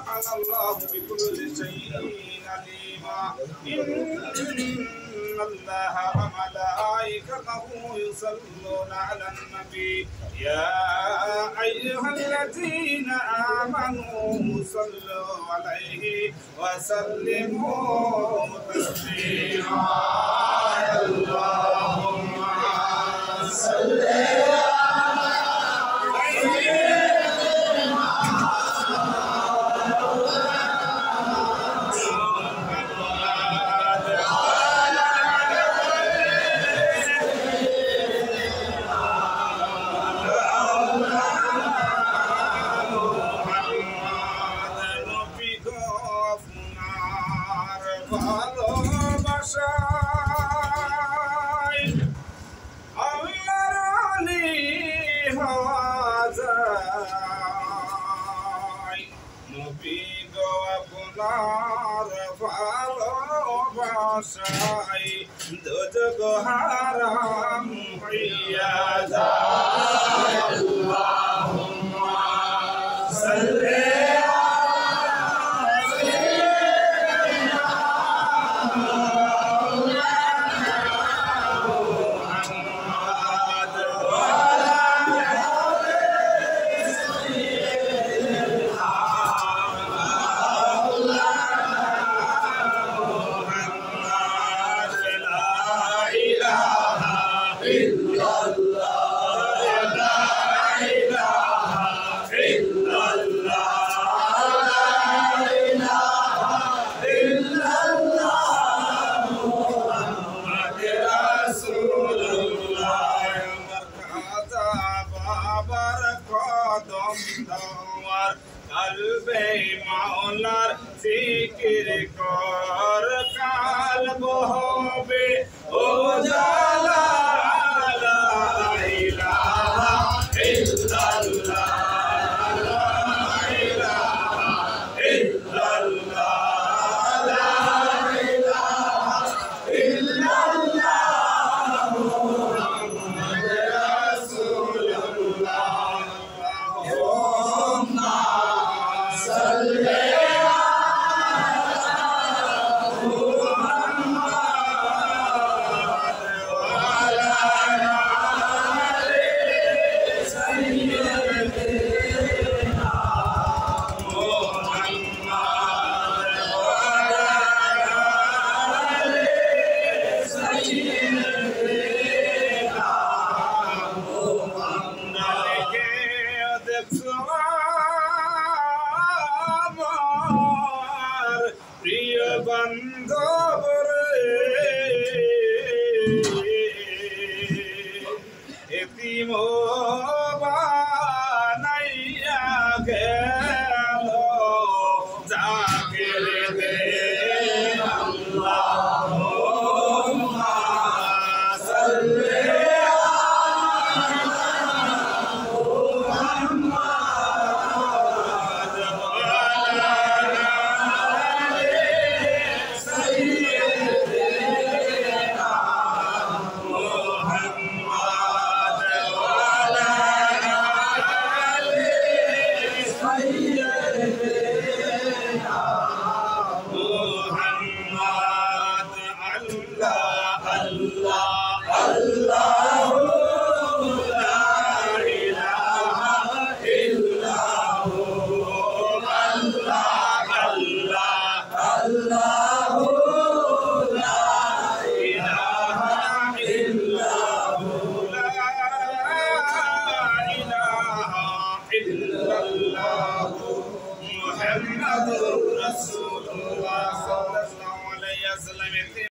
وكان الله بكل شيء عليما إن الله وملائكته يصلون على النبي يا أيها الذين آمنوا صلوا عليه وسلموا تسليما اللهم صل ভালোবাসায় আল্লাহর আলী হওয়া যায় নবী গো আপনার ভালোবাসায় দোজখ হারাম হইয়া যায় আল্লাহুম্মা সাল্লি কালবে মাওলার জিকির কর কালব হবে ও জালা লা ইলাহা ইল্লাল্লাহ লা ইলাহা ইল্লাল্লাহ লা ইলাহা ইল্লাল্লাহ মুহাম্মাদুর রাসূলুল্লাহ প্রিয় বান্ধব রে এতিম বানাইয়া গেল যাকে রে আল্লাহুম্মা সাল্লি Muhammadur Rasulullah sallallahu alaihi wasallam